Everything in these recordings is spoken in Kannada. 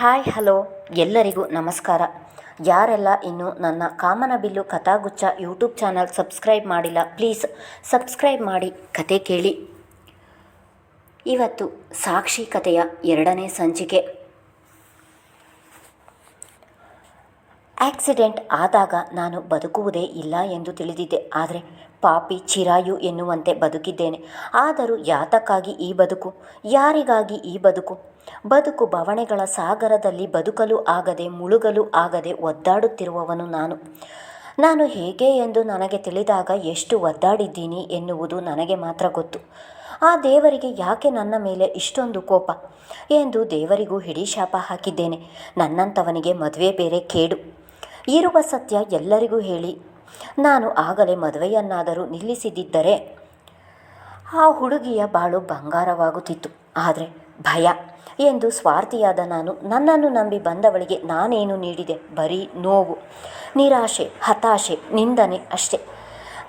ಹಾಯ್ ಹಲೋ ಎಲ್ಲರಿಗೂ ನಮಸ್ಕಾರ. ಯಾರೆಲ್ಲ ಇನ್ನೂ ನನ್ನ ಕಾಮನಬಿಲ್ಲು ಕಥಾಗುಚ್ಛ ಯೂಟ್ಯೂಬ್ ಚಾನಲ್ ಸಬ್ಸ್ಕ್ರೈಬ್ ಮಾಡಿಲ್ಲ, ಪ್ಲೀಸ್ ಸಬ್ಸ್ಕ್ರೈಬ್ ಮಾಡಿ ಕತೆ ಕೇಳಿ. ಇವತ್ತು ಸಾಕ್ಷಿ ಕಥೆಯ 2ನೇ ಸಂಚಿಕೆ. ಆಕ್ಸಿಡೆಂಟ್ ಆದಾಗ ನಾನು ಬದುಕುವುದೇ ಇಲ್ಲ ಎಂದು ತಿಳಿದಿದ್ದೆ. ಆದರೆ ಪಾಪಿ ಚಿರಾಯು ಎನ್ನುವಂತೆ ಬದುಕಿದ್ದೇನೆ. ಆದರೂ ಯಾತಕ್ಕಾಗಿ ಈ ಬದುಕು? ಯಾರಿಗಾಗಿ ಈ ಬದುಕು? ಬದುಕು ಬವಣೆಗಳ ಸಾಗರದಲ್ಲಿ ಬದುಕಲು ಆಗದೆ, ಮುಳುಗಲು ಆಗದೆ ಒದ್ದಾಡುತ್ತಿರುವವನು ನಾನು ಹೇಗೆ ಎಂದು ನನಗೆ ತಿಳಿದಾಗ ಎಷ್ಟು ಒದ್ದಾಡಿದ್ದೀನಿ ಎನ್ನುವುದು ನನಗೆ ಮಾತ್ರ ಗೊತ್ತು. ಆ ದೇವರಿಗೆ ಯಾಕೆ ನನ್ನ ಮೇಲೆ ಇಷ್ಟೊಂದು ಕೋಪ ಎಂದು ದೇವರಿಗೂ ಹಿಡಿಶಾಪ ಹಾಕಿದ್ದೇನೆ. ನನ್ನಂಥವನಿಗೆ ಮದುವೆ ಬೇರೆ ಕೇಡು. ಇರುವ ಸತ್ಯ ಎಲ್ಲರಿಗೂ ಹೇಳಿ ನಾನು ಆಗಲೇ ಮದುವೆಯನ್ನಾದರೂ ನಿಲ್ಲಿಸಿದ್ದರೆ ಆ ಹುಡುಗಿಯ ಬಾಳು ಬಂಗಾರವಾಗುತ್ತಿತ್ತು. ಆದರೆ ಭಯ ಎಂದು ಸ್ವಾರ್ಥಿಯಾದ ನನ್ನನ್ನು ನಂಬಿ ಬಂದವಳಿಗೆ ನಾನೇನು ನೀಡಿದೆ? ಬರೀ ನೋವು, ನಿರಾಶೆ, ಹತಾಶೆ, ನಿಂದನೆ ಅಷ್ಟೆ.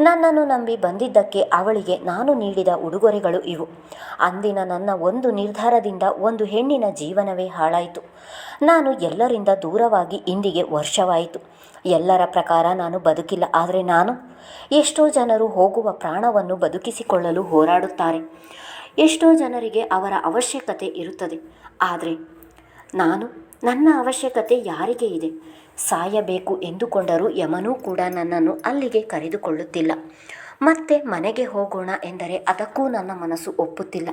ನನ್ನನ್ನು ನಂಬಿ ಬಂದಿದ್ದಕ್ಕೆ ಅವಳಿಗೆ ನಾನು ನೀಡಿದ ಉಡುಗೊರೆಗಳು ಇವು. ಅಂದಿನ ನನ್ನ ಒಂದು ನಿರ್ಧಾರದಿಂದ ಒಂದು ಹೆಣ್ಣಿನ ಜೀವನವೇ ಹಾಳಾಯಿತು. ನಾನು ಎಲ್ಲರಿಂದ ದೂರವಾಗಿ ಇಂದಿಗೆ ವರ್ಷವಾಯಿತು. ಎಲ್ಲರ ಪ್ರಕಾರ ನಾನು ಬದುಕಿಲ್ಲ. ಆದರೆ ಎಷ್ಟೋ ಜನರು ಹೋಗುವ ಪ್ರಾಣವನ್ನು ಬದುಕಿಸಿಕೊಳ್ಳಲು ಹೋರಾಡುತ್ತಾರೆ. ಎಷ್ಟೋ ಜನರಿಗೆ ಅವರ ಅವಶ್ಯಕತೆ ಇರುತ್ತದೆ. ಆದರೆ ನನ್ನ ಅವಶ್ಯಕತೆ ಯಾರಿಗೆ ಇದೆ? ಸಾಯಬೇಕು ಎಂದುಕೊಂಡರೂ ಯಮನೂ ಕೂಡ ನನ್ನನ್ನು ಅಲ್ಲಿಗೆ ಕರೆದುಕೊಳ್ಳುತ್ತಿಲ್ಲ. ಮತ್ತೆ ಮನೆಗೆ ಹೋಗೋಣ ಎಂದರೆ ಅದಕ್ಕೂ ನನ್ನ ಮನಸ್ಸು ಒಪ್ಪುತ್ತಿಲ್ಲ.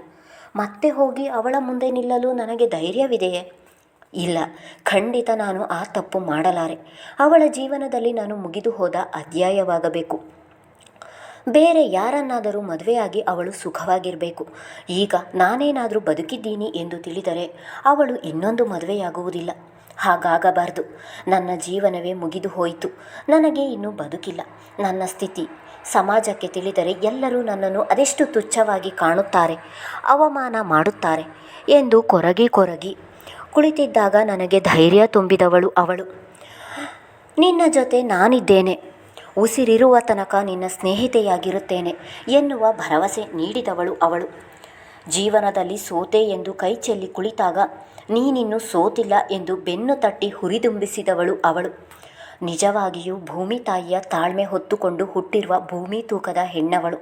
ಮತ್ತೆ ಹೋಗಿ ಅವಳ ಮುಂದೆ ನಿಲ್ಲಲು ನನಗೆ ಧೈರ್ಯವಿದೆಯೇ? ಇಲ್ಲ, ಖಂಡಿತ ನಾನು ಆ ತಪ್ಪು ಮಾಡಲಾರೆ. ಅವಳ ಜೀವನದಲ್ಲಿ ನಾನು ಮುಗಿದು ಹೋದ ಅಧ್ಯಾಯವಾಗಬೇಕು. ಬೇರೆ ಯಾರನ್ನಾದರೂ ಮದುವೆಯಾಗಿ ಅವಳು ಸುಖವಾಗಿರಬೇಕು. ಈಗ ನಾನೇನಾದರೂ ಬದುಕಿದ್ದೀನಿ ಎಂದು ತಿಳಿದರೆ ಅವಳು ಇನ್ನೊಂದು ಮದುವೆಯಾಗುವುದಿಲ್ಲ. ಹಾಗಾಗಬಾರ್ದು. ನನ್ನ ಜೀವನವೇ ಮುಗಿದು ಹೋಯಿತು. ನನಗೆ ಇನ್ನೂ ಬದುಕಿಲ್ಲ. ನನ್ನ ಸ್ಥಿತಿ ಸಮಾಜಕ್ಕೆ ತಿಳಿದರೆ ಎಲ್ಲರೂ ನನ್ನನ್ನು ಅದೆಷ್ಟು ತುಚ್ಛವಾಗಿ ಕಾಣುತ್ತಾರೆ, ಅವಮಾನ ಮಾಡುತ್ತಾರೆ ಎಂದು ಕೊರಗಿ ಕುಳಿತಿದ್ದಾಗ ನನಗೆ ಧೈರ್ಯ ತುಂಬಿದವಳು ಅವಳು. ನಿನ್ನ ಜೊತೆ ನಾನಿದ್ದೇನೆ, ಉಸಿರಿರುವ ತನಕ ನಿನ್ನ ಸ್ನೇಹಿತೆಯಾಗಿರುತ್ತೇನೆ ಎನ್ನುವ ಭರವಸೆ ನೀಡಿದವಳು ಅವಳು. ಜೀವನದಲ್ಲಿ ಸೋತೆ ಎಂದು ಕೈ ಚೆಲ್ಲಿ ಕುಳಿತಾಗ ನೀನಿನ್ನೂ ಸೋತಿಲ್ಲ ಎಂದು ಬೆನ್ನು ತಟ್ಟಿ ಹುರಿದುಂಬಿಸಿದವಳು ಅವಳು. ನಿಜವಾಗಿಯೂ ಭೂಮಿ ತಾಯಿಯ ತಾಳ್ಮೆ ಹೊತ್ತುಕೊಂಡು ಹುಟ್ಟಿರುವ ಭೂಮಿ ತೂಕದ ಹೆಣ್ಣವಳು.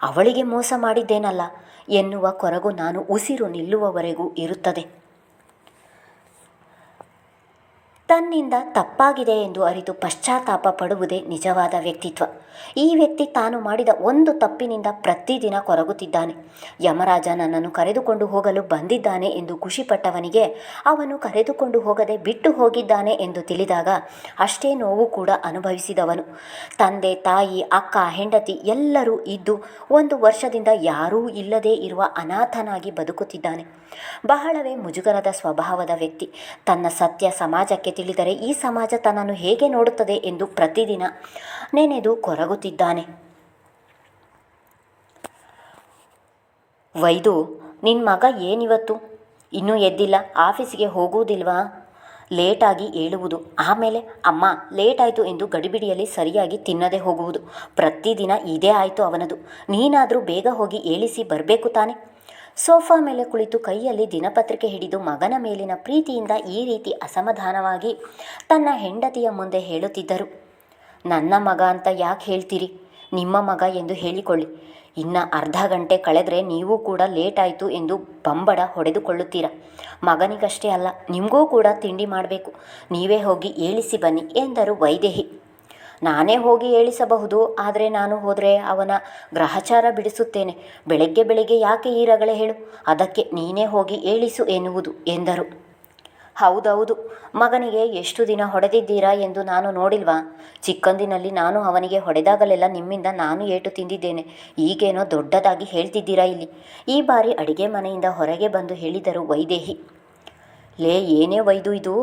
ಅವಳಿಗೆ ಮೋಸ ಮಾಡಿದ್ದೇನಲ್ಲ ಎನ್ನುವ ಕೊರಗು ನಾನು ಉಸಿರು ನಿಲ್ಲುವವರೆಗೂ ಇರುತ್ತದೆ. ತನ್ನಿಂದ ತಪ್ಪಾಗಿದೆ ಎಂದು ಅರಿತು ಪಶ್ಚಾತ್ತಾಪ ಪಡುವುದೇ ನಿಜವಾದ ವ್ಯಕ್ತಿತ್ವ. ಈ ವ್ಯಕ್ತಿ ತಾನು ಮಾಡಿದ ಒಂದು ತಪ್ಪಿನಿಂದ ಪ್ರತಿದಿನ ಕೊರಗುತ್ತಿದ್ದಾನೆ. ಯಮರಾಜ ನನ್ನನ್ನು ಕರೆದುಕೊಂಡು ಹೋಗಲು ಬಂದಿದ್ದಾನೆ ಎಂದು ಖುಷಿಪಟ್ಟವನಿಗೆ ಅವನು ಕರೆದುಕೊಂಡು ಹೋಗದೆ ಬಿಟ್ಟು ಹೋಗಿದ್ದಾನೆ ಎಂದು ತಿಳಿದಾಗ ಅಷ್ಟೇ ನೋವು ಕೂಡ ಅನುಭವಿಸಿದವನು. ತಂದೆ, ತಾಯಿ, ಅಕ್ಕ, ಹೆಂಡತಿ ಎಲ್ಲರೂ ಇದ್ದು 1 ವರ್ಷದಿಂದ ಯಾರೂ ಇಲ್ಲದೇ ಇರುವ ಅನಾಥನಾಗಿ ಬದುಕುತ್ತಿದ್ದಾನೆ. ಬಹಳವೇ ಮುಜುಗರದ ಸ್ವಭಾವದ ವ್ಯಕ್ತಿ. ತನ್ನ ಸತ್ಯ ಸಮಾಜಕ್ಕೆ ತಿಳಿದರೆ ಈ ಸಮಾಜ ತನ್ನನ್ನು ಹೇಗೆ ನೋಡುತ್ತದೆ ಎಂದು ಪ್ರತಿದಿನ ನೆನೆದು ಕೊರಗುತ್ತಿದ್ದಾನೆ. ವೈದು, ನಿನ್ನ ಮಗ ಏನಿವತ್ತು ಇನ್ನೂ ಎದ್ದಿಲ್ಲ? ಆಫೀಸಿಗೆ ಹೋಗುವುದಿಲ್ವಾ? ಲೇಟಾಗಿ ಏಳುವುದು, ಆಮೇಲೆ ಅಮ್ಮ ಲೇಟಾಯಿತು ಎಂದು ಗಡಿಬಿಡಿಯಲ್ಲಿ ಸರಿಯಾಗಿ ತಿನ್ನದೆ ಹೋಗುವುದು. ಪ್ರತಿದಿನ ಇದೇ ಆಯಿತು ಅವನದು. ನೀನಾದರೂ ಬೇಗ ಹೋಗಿ ಏಳಿಸಿ ಬರಬೇಕು ತಾನೆ. ಸೋಫಾ ಮೇಲೆ ಕುಳಿತು ಕೈಯಲ್ಲಿ ದಿನಪತ್ರಿಕೆ ಹಿಡಿದು ಮಗನ ಮೇಲಿನ ಪ್ರೀತಿಯಿಂದ ಈ ರೀತಿ ಅಸಮಾಧಾನವಾಗಿ ತನ್ನ ಹೆಂಡತಿಯ ಮುಂದೆ ಹೇಳುತ್ತಿದ್ದರು. ನನ್ನ ಮಗ ಅಂತ ಯಾಕೆ ಹೇಳ್ತೀರಿ? ನಿಮ್ಮ ಮಗ ಎಂದು ಹೇಳಿಕೊಳ್ಳಿ. ಇನ್ನು ಅರ್ಧ ಗಂಟೆ ಕಳೆದರೆ ನೀವು ಕೂಡ ಲೇಟಾಯಿತು ಎಂದು ಬಂಬಡ ಹೊಡೆದುಕೊಳ್ಳುತ್ತೀರ. ಮಗನಿಗಷ್ಟೇ ಅಲ್ಲ, ನಿಮಗೂ ಕೂಡ ತಿಂಡಿ ಮಾಡಬೇಕು. ನೀವೇ ಹೋಗಿ ಏಳಿಸಿ ಬನ್ನಿ ಎಂದರು ವೈದೇಹಿ. ನಾನೇ ಹೋಗಿ ಏಳಿಸಬಹುದು, ಆದರೆ ನಾನು ಹೋದರೆ ಅವನ ಗ್ರಹಚಾರ ಬಿಡಿಸುತ್ತೇನೆ. ಬೆಳಗ್ಗೆ ಯಾಕೆ ಈ ರಗಳೆ ಹೇಳು? ಅದಕ್ಕೆ ನೀನೇ ಹೋಗಿ ಏಳಿಸು ಎನ್ನುವುದು ಎಂದರು. ಹೌದೌದು, ಮಗನಿಗೆ ಎಷ್ಟು ದಿನ ಹೊಡೆದಿದ್ದೀರಾ ಎಂದು ನಾನು ನೋಡಿಲ್ವಾ? ಚಿಕ್ಕಂದಿನಲ್ಲಿ ನಾನು ಅವನಿಗೆ ಹೊಡೆದಾಗಲೆಲ್ಲ ನಿಮ್ಮಿಂದ ನಾನು ಏಟು ತಿಂದಿದ್ದೇನೆ. ಈಗೇನೋ ದೊಡ್ಡದಾಗಿ ಹೇಳ್ತಿದ್ದೀರಾ ಇಲ್ಲಿ. ಈ ಬಾರಿ ಅಡಿಗೆ ಮನೆಯಿಂದ ಹೊರಗೆ ಬಂದು ಹೇಳಿದರು ವೈದೇಹಿ. ಲೇ, ಏನೇ ವೈದು ಇದು?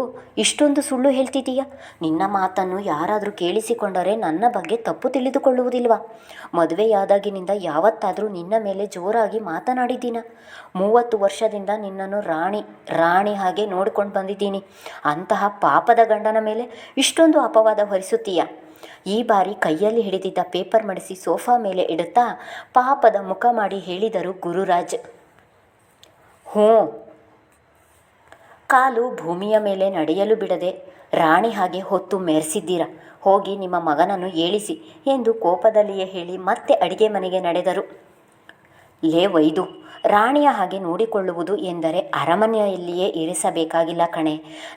ಇಷ್ಟೊಂದು ಸುಳ್ಳು ಹೇಳ್ತಿದ್ದೀಯ? ನಿನ್ನ ಮಾತನ್ನು ಯಾರಾದರೂ ಕೇಳಿಸಿಕೊಂಡರೆ ನನ್ನ ಬಗ್ಗೆ ತಪ್ಪು ತಿಳಿದುಕೊಳ್ಳುವುದಿಲ್ವಾ? ಮದುವೆಯಾದಾಗಿನಿಂದ ಯಾವತ್ತಾದರೂ ನಿನ್ನ ಮೇಲೆ ಜೋರಾಗಿ ಮಾತನಾಡಿದ್ದೀನ? 30 ವರ್ಷದಿಂದ ನಿನ್ನನ್ನು ರಾಣಿ ಹಾಗೆ ನೋಡ್ಕೊಂಡು ಬಂದಿದ್ದೀನಿ. ಅಂತಹ ಪಾಪದ ಗಂಡನ ಮೇಲೆ ಇಷ್ಟೊಂದು ಅಪವಾದ ಹೊರಿಸುತ್ತೀಯ? ಈ ಬಾರಿ ಕೈಯಲ್ಲಿ ಹಿಡಿದಿದ್ದ ಪೇಪರ್ ಮಡಿಸಿ ಸೋಫಾ ಮೇಲೆ ಇಡುತ್ತಾ ಪಾಪದ ಮುಖ ಮಾಡಿ ಹೇಳಿದರು ಗುರುರಾಜ್. ಹ್ಞೂ, ಕಾಲು ಭೂಮಿಯ ಮೇಲೆ ನಡೆಯಲು ಬಿಡದೆ ರಾಣಿ ಹಾಗೆ ಹೊತ್ತು ಮೆರೆಸಿದ್ದೀರ. ಹೋಗಿ ನಿಮ್ಮ ಮಗನನ್ನು ಏಳಿಸಿ ಎಂದು ಕೋಪದಲ್ಲಿಯೇ ಹೇಳಿ ಮತ್ತೆ ಅಡಿಗೆ ಮನೆಗೆ ನಡೆದರು. ಲೇ ವೈದು, ರಾಣಿಯ ಹಾಗೆ ನೋಡಿಕೊಳ್ಳುವುದು ಎಂದರೆ ಅರಮನೆಯಲ್ಲಿಯೇ ಇರಿಸಬೇಕಾಗಿಲ್ಲ ಕಣೆ.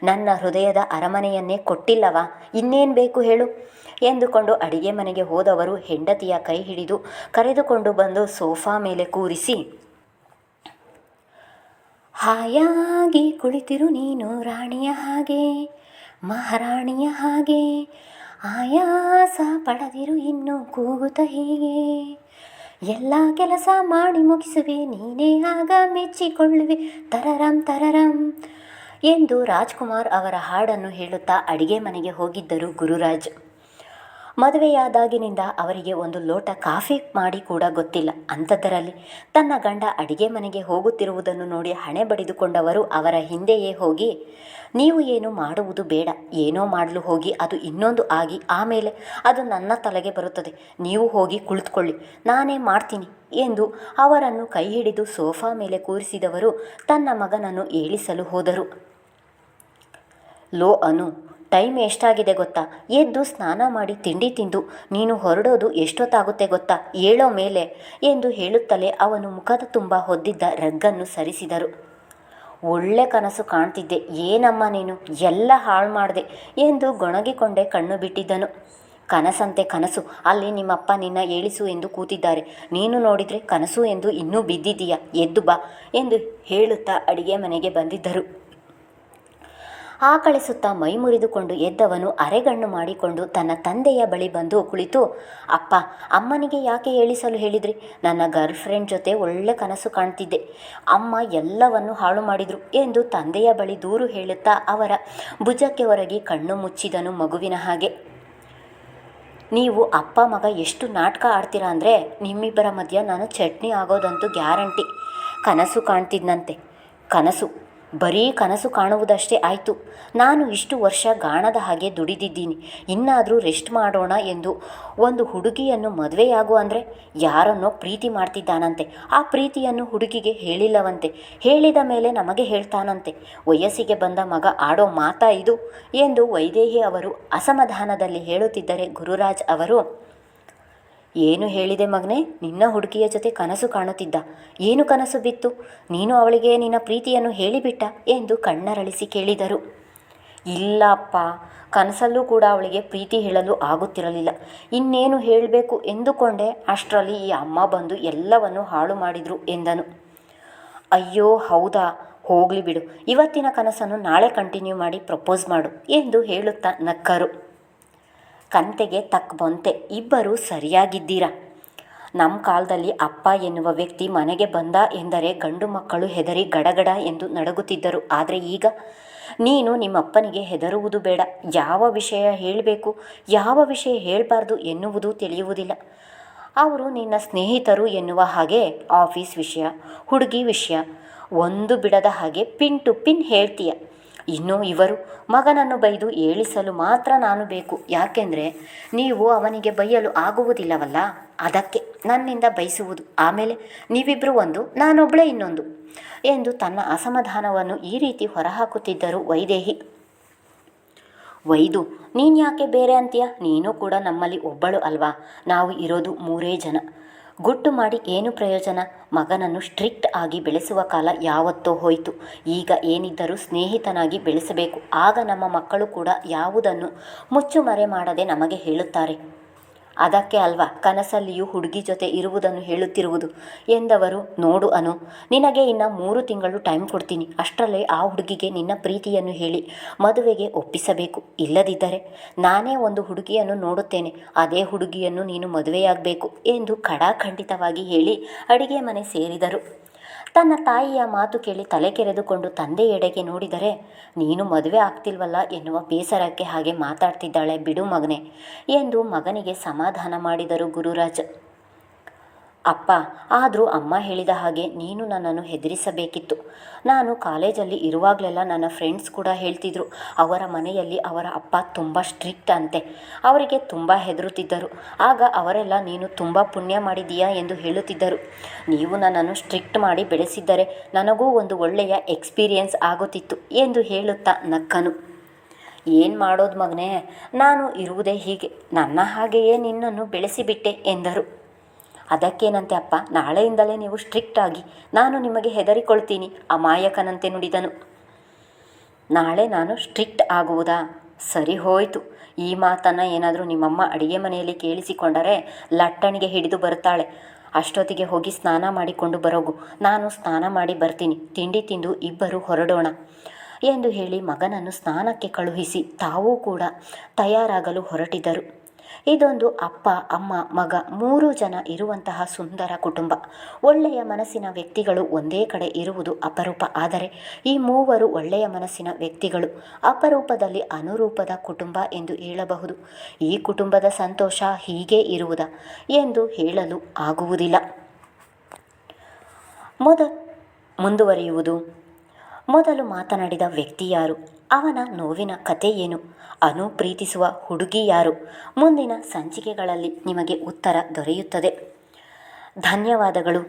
ನನ್ನ ಹೃದಯದ ಅರಮನೆಯನ್ನೇ ಕೊಟ್ಟಿಲ್ಲವಾ, ಇನ್ನೇನು ಬೇಕು ಹೇಳು ಎಂದುಕೊಂಡು ಅಡಿಗೆ ಮನೆಗೆ ಹೋದವರು ಹೆಂಡತಿಯ ಕೈ ಹಿಡಿದು ಕರೆದುಕೊಂಡು ಬಂದು ಸೋಫಾ ಮೇಲೆ ಕೂರಿಸಿ, ಹಾಯಾಗಿ ಕುಳಿತಿರು ನೀನು ರಾಣಿಯ ಹಾಗೆ, ಮಹಾರಾಣಿಯ ಹಾಗೆ, ಆಯಾಸ ಪಡದಿರು ಇನ್ನು ಕೂಗುತ್ತ ಹೀಗೆ, ಎಲ್ಲ ಕೆಲಸ ಮಾಡಿ ಮುಗಿಸುವೆ ನೀನೇ ಆಗ ಮೆಚ್ಚಿಕೊಳ್ಳುವೆ ತರರಂ ತರರಂ ಎಂದು ರಾಜ್ಕುಮಾರ್ ಅವರ ಹಾಡನ್ನು ಹೇಳುತ್ತಾ ಅಡಿಗೆ ಮನೆಗೆ ಹೋಗಿದ್ದರು ಗುರುರಾಜ್. ಮದುವೆಯಾದಾಗಿನಿಂದ ಅವರಿಗೆ ಒಂದು ಲೋಟ ಕಾಫಿ ಮಾಡಿ ಕೂಡ ಗೊತ್ತಿಲ್ಲ. ಅಂಥದ್ದರಲ್ಲಿ ತನ್ನ ಗಂಡ ಅಡಿಗೆ ಮನೆಗೆ ಹೋಗುತ್ತಿರುವುದನ್ನು ನೋಡಿ ಹಣೆ ಬಡಿದುಕೊಂಡವರು ಅವರ ಹಿಂದೆಯೇ ಹೋಗಿ, ನೀವು ಏನು ಮಾಡುವುದು ಬೇಡ, ಏನೋ ಮಾಡಲು ಹೋಗಿ ಅದು ಇನ್ನೊಂದು ಆಗಿ ಆಮೇಲೆ ಅದು ನನ್ನ ತಲೆಗೆ ಬರುತ್ತದೆ, ನೀವು ಹೋಗಿ ಕುಳಿತುಕೊಳ್ಳಿ, ನಾನೇ ಮಾಡ್ತೀನಿ ಎಂದು ಅವರನ್ನು ಕೈ ಹಿಡಿದು ಸೋಫಾ ಮೇಲೆ ಕೂರಿಸಿದವರು ತನ್ನ ಮಗನನ್ನು ಏಳಿಸಲು ಹೋದರು. ಲೋ ಅನು, ಟೈಮ್ ಎಷ್ಟಾಗಿದೆ ಗೊತ್ತಾ, ಎದ್ದು ಸ್ನಾನ ಮಾಡಿ ತಿಂಡಿ ತಿಂದು ನೀನು ಹೊರಡೋದು ಎಷ್ಟೊತ್ತಾಗುತ್ತೆ ಗೊತ್ತಾ, ಏಳೋ ಮೇಲೆ ಎಂದು ಹೇಳುತ್ತಲೇ ಅವನು ಮುಖದ ತುಂಬ ಹೊದ್ದಿದ್ದ ರಗ್ಗನ್ನು ಸರಿಸಿದರು. ಒಳ್ಳೆ ಕನಸು ಕಾಣ್ತಿದ್ದೆ, ಏನಮ್ಮ ನೀನು ಎಲ್ಲ ಹಾಳು ಮಾಡಿದೆ ಎಂದು ಗೊಣಗಿಕೊಂಡೇ ಕಣ್ಣು ಬಿಟ್ಟಿದ್ದನು. ಕನಸಂತೆ ಕನಸು, ಅಲ್ಲಿ ನಿಮ್ಮಪ್ಪ ನಿನ್ನ ಏಳಿಸು ಎಂದು ಕೂತಿದ್ದಾರೆ, ನೀನು ನೋಡಿದರೆ ಕನಸು ಎಂದು ಇನ್ನೂ ಬಿದ್ದಿದ್ದೀಯ, ಎದ್ದು ಬಾ ಎಂದು ಹೇಳುತ್ತಾ ಅಡಿಗೆ ಮನೆಗೆ ಬಂದಿದ್ದರು. ಆಕಳಿಸುತ್ತಾ ಮೈ ಮುರಿದುಕೊಂಡು ಎದ್ದವನು ಅರೆಗಣ್ಣು ಮಾಡಿಕೊಂಡು ತನ್ನ ತಂದೆಯ ಬಳಿ ಬಂದು ಕುಳಿತು, ಅಪ್ಪ, ಅಮ್ಮನಿಗೆ ಯಾಕೆ ಏಳಿಸಲು ಹೇಳಿದ್ರಿ, ನನ್ನ ಗರ್ಲ್ ಫ್ರೆಂಡ್ ಜೊತೆ ಒಳ್ಳೆ ಕನಸು ಕಾಣ್ತಿದ್ದೆ, ಅಮ್ಮ ಎಲ್ಲವನ್ನು ಹಾಳು ಮಾಡಿದರು ಎಂದು ತಂದೆಯ ಬಳಿ ದೂರು ಹೇಳುತ್ತಾ ಅವರ ಭುಜಕ್ಕೆ ಒರಗಿ ಕಣ್ಣು ಮುಚ್ಚಿದನು ಮಗುವಿನ ಹಾಗೆ. ನೀವು ಅಪ್ಪ ಮಗ ಎಷ್ಟು ನಾಟಕ ಆಡ್ತೀರಾ ಅಂದರೆ ನಿಮ್ಮಿಬ್ಬರ ಮಧ್ಯ ನಾನು ಚಟ್ನಿ ಆಗೋದಂತೂ ಗ್ಯಾರಂಟಿ. ಕನಸು ಕಾಣ್ತಿದ್ದಂತೆ, ಕನಸು ಬರೀ ಕನಸು ಕಾಣುವುದಷ್ಟೇ ಆಯಿತು. ನಾನು ಇಷ್ಟು ವರ್ಷ ಗಾಣದ ಹಾಗೆ ದುಡಿದಿದ್ದೀನಿ, ಇನ್ನಾದರೂ ರೆಸ್ಟ್ ಮಾಡೋಣ ಎಂದು ಒಂದು ಹುಡುಗಿಯನ್ನು ಮದುವೆಯಾಗು ಅಂದರೆ ಯಾರನ್ನೋ ಪ್ರೀತಿ ಮಾಡ್ತಿದ್ದಾನಂತೆ. ಆ ಪ್ರೀತಿಯನ್ನು ಹುಡುಗಿಗೆ ಹೇಳಿಲ್ಲವಂತೆ, ಹೇಳಿದ ಮೇಲೆ ನಮಗೆ ಹೇಳ್ತಾನಂತೆ. ವಯಸ್ಸಿಗೆ ಬಂದ ಮಗ ಆಡೋ ಮಾತಾ ಇದು ಎಂದು ವೈದೇಹಿ ಅವರು ಅಸಮಾಧಾನದಲ್ಲಿ ಹೇಳುತ್ತಿದ್ದರೆ ಗುರುರಾಜ್ ಅವರು, ಏನು ಹೇಳಿದೆ ಮಗನೇ, ನಿನ್ನ ಹುಡುಗಿಯ ಜೊತೆ ಕನಸು ಕಾಣುತ್ತಿದ್ದ, ಏನು ಕನಸು ಬಿತ್ತು, ನೀನು ಅವಳಿಗೆ ನಿನ್ನ ಪ್ರೀತಿಯನ್ನು ಹೇಳಿಬಿಟ್ಟ ಎಂದು ಕಣ್ಣರಳಿಸಿ ಕೇಳಿದರು. ಇಲ್ಲ ಅಪ್ಪ, ಕನಸಲ್ಲೂ ಕೂಡ ಅವಳಿಗೆ ಪ್ರೀತಿ ಹೇಳಲು ಆಗುತ್ತಿರಲಿಲ್ಲ, ಇನ್ನೇನು ಹೇಳಬೇಕು ಎಂದುಕೊಂಡೆ, ಅಷ್ಟರಲ್ಲಿ ಈ ಅಮ್ಮ ಬಂದು ಎಲ್ಲವನ್ನು ಹಾಳು ಮಾಡಿದರು ಎಂದನು. ಅಯ್ಯೋ ಹೌದಾ, ಹೋಗಲಿ ಬಿಡು, ಇವತ್ತಿನ ಕನಸನ್ನು ನಾಳೆ ಕಂಟಿನ್ಯೂ ಮಾಡಿ ಪ್ರಪೋಸ್ ಮಾಡು ಎಂದು ಹೇಳುತ್ತಾ ನಕ್ಕರು. ಕಂತೆಗೆ ತಕ್ಕ ಬಂತೆ, ಇಬ್ಬರೂ ಸರಿಯಾಗಿದ್ದೀರಾ. ನಮ್ಮ ಕಾಲದಲ್ಲಿ ಅಪ್ಪ ಎನ್ನುವ ವ್ಯಕ್ತಿ ಮನೆಗೆ ಬಂದ ಎಂದರೆ ಗಂಡು ಮಕ್ಕಳು ಹೆದರಿ ಗಡಗಡ ಎಂದು ನಡುಗುತ್ತಿದ್ದರು. ಆದರೆ ಈಗ ನೀನು ನಿಮ್ಮಪ್ಪನಿಗೆ ಹೆದರುವುದು ಬೇಡ, ಯಾವ ವಿಷಯ ಹೇಳಬೇಕು ಯಾವ ವಿಷಯ ಹೇಳಬಾರ್ದು ಎನ್ನುವುದು ತಿಳಿಯುವುದಿಲ್ಲ. ಅವರು ನಿನ್ನ ಸ್ನೇಹಿತರು ಎನ್ನುವ ಹಾಗೆ ಆಫೀಸ್ ವಿಷಯ, ಹುಡುಗಿ ವಿಷಯ ಒಂದು ಬಿಡದ ಹಾಗೆ ಪಿನ್ ಟು ಪಿನ್ ಹೇಳ್ತೀಯ. ಇನ್ನು ಇವರು ಮಗನನ್ನು ಬೈದು ಏಳಿಸಲು ಮಾತ್ರ ನಾನು ಬೇಕು, ಯಾಕೆಂದರೆ ನೀವು ಅವನಿಗೆ ಬೈಯಲು ಆಗುವುದಿಲ್ಲವಲ್ಲ, ಅದಕ್ಕೆ ನನ್ನಿಂದ ಬಯಸುವುದು, ಆಮೇಲೆ ನೀವಿಬ್ಬರು ಒಂದು, ನಾನೊಬ್ಬಳೇ ಇನ್ನೊಂದು ಎಂದು ತನ್ನ ಅಸಮಾಧಾನವನ್ನು ಈ ರೀತಿ ಹೊರಹಾಕುತ್ತಿದ್ದರು ವೈದೇಹಿ. ವೈದು, ನೀನು ಯಾಕೆ ಬೇರೆ ಅಂತೀಯ, ನೀನು ಕೂಡ ನಮ್ಮಲ್ಲಿ ಒಬ್ಬಳು ಅಲ್ವಾ, ನಾವು ಇರೋದು 3 ಜನ, ಗುಟ್ಟು ಮಾಡಿ ಏನು ಪ್ರಯೋಜನ, ಮಗನನ್ನು ಸ್ಟ್ರಿಕ್ಟ್ ಆಗಿ ಬೆಳೆಸುವ ಕಾಲ ಯಾವತ್ತೋ ಹೋಯಿತು, ಈಗ ಏನಿದ್ದರೂ ಸ್ನೇಹಿತನಾಗಿ ಬೆಳೆಸಬೇಕು, ಆಗ ನಮ್ಮ ಮಕ್ಕಳು ಕೂಡ ಯಾವುದನ್ನು ಮುಚ್ಚುಮರೆ ಮಾಡದೆ ನಮಗೆ ಹೇಳುತ್ತಾರೆ. ಅದಕ್ಕೆ ಅಲ್ವಾ ಕನಸಲ್ಲಿಯೂ ಹುಡುಗಿ ಜೊತೆ ಇರುವುದನ್ನು ಹೇಳುತ್ತಿರುವುದು ಎಂದವರು. ನೋಡು ಅನು, ನಿನಗೆ ಇನ್ನು 3 ತಿಂಗಳು ಟೈಮ್ ಕೊಡ್ತೀನಿ, ಅಷ್ಟರಲ್ಲೇ ಆ ಹುಡುಗಿಗೆ ನಿನ್ನ ಪ್ರೀತಿಯನ್ನು ಹೇಳಿ ಮದುವೆಗೆ ಒಪ್ಪಿಸಬೇಕು, ಇಲ್ಲದಿದ್ದರೆ ನಾನೇ ಒಂದು ಹುಡುಗಿಯನ್ನು ನೋಡುತ್ತೇನೆ, ಅದೇ ಹುಡುಗಿಯನ್ನು ನೀನು ಮದುವೆಯಾಗಬೇಕು ಎಂದು ಖಡಾಖಂಡಿತವಾಗಿ ಹೇಳಿ ಅಡಿಗೆ ಮನೆ ಸೇರಿದರು. ತನ್ನ ತಾಯಿಯ ಮಾತು ಕೇಳಿ ತಲೆ ಕೆರೆದುಕೊಂಡು ತಂದೆಯೆಡೆಗೆ ನೋಡಿದರೆ, ನೀನು ಮದುವೆ ಆಗ್ತಿಲ್ವಲ್ಲ ಎನ್ನುವ ಬೇಸರಕ್ಕೆ ಹಾಗೆ ಮಾತಾಡ್ತಿದ್ದಾಳೆ, ಬಿಡು ಮಗನೆ ಎಂದು ಮಗನಿಗೆ ಸಮಾಧಾನ ಮಾಡಿದರು ಗುರುರಾಜ್. ಅಪ್ಪ, ಆದರೂ ಅಮ್ಮ ಹೇಳಿದ ಹಾಗೆ ನೀನು ನನ್ನನ್ನು ಹೆದರಿಸಬೇಕಿತ್ತು. ನಾನು ಕಾಲೇಜಲ್ಲಿ ಇರುವಾಗಲೆಲ್ಲ ನನ್ನ ಫ್ರೆಂಡ್ಸ್ ಕೂಡ ಹೇಳ್ತಿದ್ರು, ಅವರ ಮನೆಯಲ್ಲಿ ಅವರ ಅಪ್ಪ ತುಂಬ ಸ್ಟ್ರಿಕ್ಟ್ ಅಂತೆ, ಅವರಿಗೆ ತುಂಬ ಹೆದರುತ್ತಿದ್ದರು. ಆಗ ಅವರೆಲ್ಲ ನೀನು ತುಂಬ ಪುಣ್ಯ ಮಾಡಿದೀಯಾ ಎಂದು ಹೇಳುತ್ತಿದ್ದರು. ನೀವು ನನ್ನನ್ನು ಸ್ಟ್ರಿಕ್ಟ್ ಮಾಡಿ ಬೆಳೆಸಿದ್ದರೆ ನನಗೂ ಒಂದು ಒಳ್ಳೆಯ ಎಕ್ಸ್ಪೀರಿಯನ್ಸ್ ಆಗುತ್ತಿತ್ತು ಎಂದು ಹೇಳುತ್ತಾ ನಕ್ಕನು. ಏನು ಮಾಡೋದು ಮಗನೇ, ನಾನು ಇರುವುದೇ ಹೀಗೆ, ನನ್ನ ಹಾಗೆಯೇ ನಿನ್ನನ್ನು ಬೆಳೆಸಿಬಿಟ್ಟೆ ಎಂದರು. ಅದಕ್ಕೇನಂತೆ ಅಪ್ಪ, ನಾಳೆಯಿಂದಲೇ ನೀವು ಸ್ಟ್ರಿಕ್ಟ್ ಆಗಿ, ನಾನು ನಿಮಗೆ ಹೆದರಿಕೊಳ್ತೀನಿ, ಅಮಾಯಕನಂತೆ ನುಡಿದನು. ನಾಳೆ ನಾನು ಸ್ಟ್ರಿಕ್ಟ್ ಆಗುವುದಾ? ಸರಿ ಹೋಯಿತು. ಈ ಮಾತನ್ನು ಏನಾದರೂ ನಿಮ್ಮಮ್ಮ ಅಡಿಗೆ ಮನೆಯಲ್ಲಿ ಕೇಳಿಸಿಕೊಂಡರೆ ಲಟ್ಟಣಿಗೆ ಹಿಡಿದು ಬರುತ್ತಾಳೆ. ಅಷ್ಟೊತ್ತಿಗೆ ಹೋಗಿ ಸ್ನಾನ ಮಾಡಿಕೊಂಡು ಬರೋಗು, ನಾನು ಸ್ನಾನ ಮಾಡಿ ಬರ್ತೀನಿ, ತಿಂಡಿ ತಿಂದು ಇಬ್ಬರು ಹೊರಡೋಣ ಎಂದು ಹೇಳಿ ಮಗನನ್ನು ಸ್ನಾನಕ್ಕೆ ಕಳುಹಿಸಿ ತಾವೂ ಕೂಡ ತಯಾರಾಗಲು ಹೊರಟಿದರು. ಇದೊಂದು ಅಪ್ಪ, ಅಮ್ಮ, ಮಗ 3 ಜನ ಇರುವಂತಹ ಸುಂದರ ಕುಟುಂಬ. ಒಳ್ಳೆಯ ಮನಸ್ಸಿನ ವ್ಯಕ್ತಿಗಳು ಒಂದೇ ಕಡೆ ಇರುವುದು ಅಪರೂಪ. ಆದರೆ ಈ 3 ಒಳ್ಳೆಯ ಮನಸ್ಸಿನ ವ್ಯಕ್ತಿಗಳು ಅಪರೂಪದಲ್ಲಿ ಅನುರೂಪದ ಕುಟುಂಬ ಎಂದು ಹೇಳಬಹುದು. ಈ ಕುಟುಂಬದ ಸಂತೋಷ ಹೀಗೆ ಇರುವುದಾ ಎಂದು ಹೇಳಲು ಆಗುವುದಿಲ್ಲ. ಮುಂದುವರಿಯುವುದು. ಮೊದಲು ಮಾತನಾಡಿದ ವ್ಯಕ್ತಿ ಯಾರು? ಅವನ ನೋವಿನ ಕತೆ ಏನು? ಅನು ಪ್ರೀತಿಸುವ ಹುಡುಗಿ ಯಾರು? ಮುಂದಿನ ಸಂಚಿಕೆಗಳಲ್ಲಿ ನಿಮಗೆ ಉತ್ತರ ದೊರೆಯುತ್ತದೆ. ಧನ್ಯವಾದಗಳು.